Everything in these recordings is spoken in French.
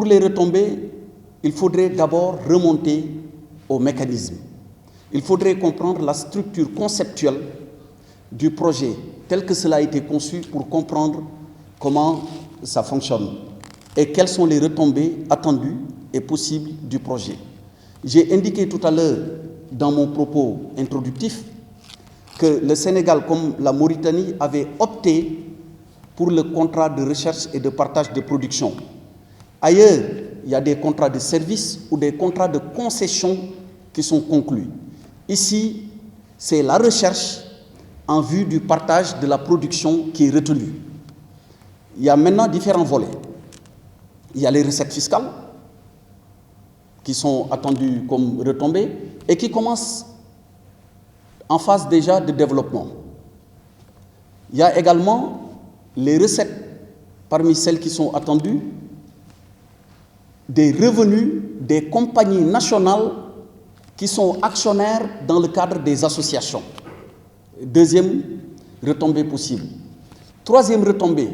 pour les retomber, il faudrait d'abord remonter au mécanisme. Il faudrait comprendre la structure conceptuelle du projet tel que cela a été conçu pour comprendre comment ça fonctionne et quelles sont les retombées attendues et possibles du projet. J'ai indiqué tout à l'heure dans mon propos introductif que le Sénégal, comme la Mauritanie, avait opté pour le contrat de recherche et de partage de production. Ailleurs, il y a des contrats de service ou des contrats de concession qui sont conclus. Ici, c'est la recherche en vue du partage de la production qui est retenue. Il y a maintenant différents volets. Il y a les recettes fiscales qui sont attendues comme retombées et qui commencent en phase déjà de développement. Il y a également les recettes parmi celles qui sont attendues, des revenus des compagnies nationales qui sont actionnaires dans le cadre des associations. Deuxième retombée possible. Troisième retombée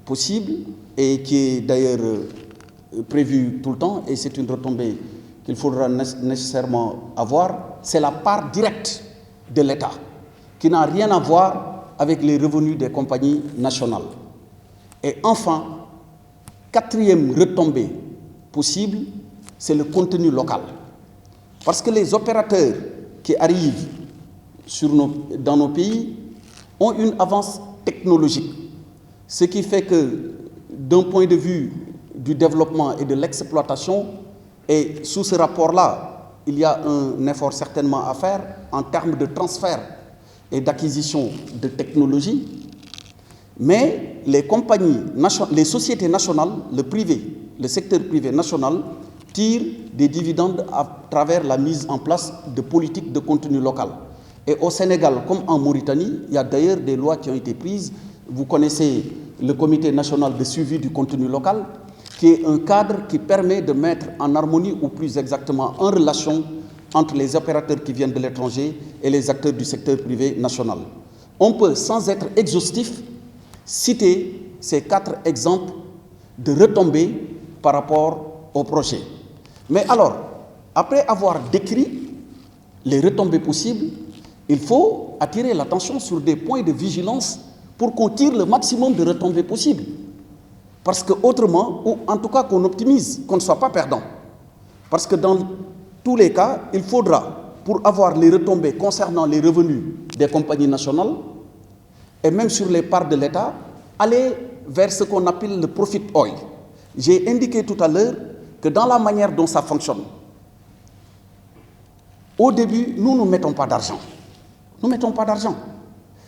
possible, et qui est d'ailleurs prévue tout le temps, et c'est une retombée qu'il faudra nécessairement avoir, c'est la part directe de l'État, qui n'a rien à voir avec les revenus des compagnies nationales. Et enfin, quatrième retombée possible, c'est le contenu local. Parce que les opérateurs qui arrivent dans nos pays ont une avance technologique. Ce qui fait que, d'un point de vue du développement et de l'exploitation, et sous ce rapport-là, il y a un effort certainement à faire en termes de transfert et d'acquisition de technologies, mais les compagnies, les sociétés nationales, le privé, le secteur privé national, tirent des dividendes à travers la mise en place de politiques de contenu local. Et au Sénégal, comme en Mauritanie, il y a d'ailleurs des lois qui ont été prises. Vous connaissez le Comité national de suivi du contenu local, qui est un cadre qui permet de mettre en harmonie, ou plus exactement en relation, entre les opérateurs qui viennent de l'étranger et les acteurs du secteur privé national. On peut, sans être exhaustif, citer ces 4 exemples de retombées par rapport au projet. Mais alors, après avoir décrit les retombées possibles, il faut attirer l'attention sur des points de vigilance pour qu'on tire le maximum de retombées possibles. Parce qu'autrement, ou en tout cas qu'on optimise, qu'on ne soit pas perdant. Parce que dans tous les cas, il faudra, pour avoir les retombées concernant les revenus des compagnies nationales, et même sur les parts de l'État, aller vers ce qu'on appelle le profit oil. J'ai indiqué tout à l'heure que dans la manière dont ça fonctionne, au début, nous ne mettons pas d'argent. Nous ne mettons pas d'argent.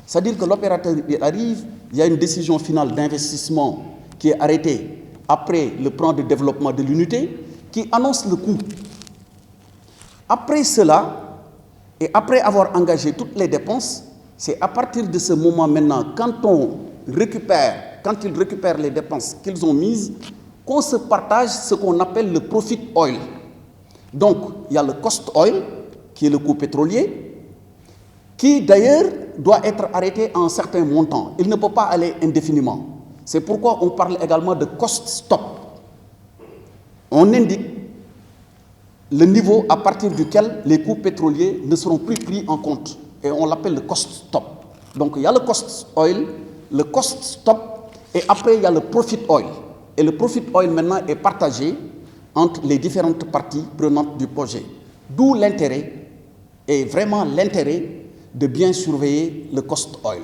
C'est-à-dire que l'opérateur arrive, il y a une décision finale d'investissement qui est arrêtée après le plan de développement de l'unité, qui annonce le coût. Après cela, et après avoir engagé toutes les dépenses, c'est à partir de ce moment maintenant, quand ils récupèrent les dépenses qu'ils ont mises, qu'on se partage ce qu'on appelle le profit oil. Donc, il y a le cost oil, qui est le coût pétrolier, qui d'ailleurs doit être arrêté à un certain montant. Il ne peut pas aller indéfiniment. C'est pourquoi on parle également de cost stop. On indique le niveau à partir duquel les coûts pétroliers ne seront plus pris en compte. Et on l'appelle le cost stop. Donc il y a le cost oil, le cost stop, et après il y a le profit oil. Et le profit oil maintenant est partagé entre les différentes parties prenantes du projet. D'où l'intérêt, et vraiment l'intérêt, de bien surveiller le cost oil.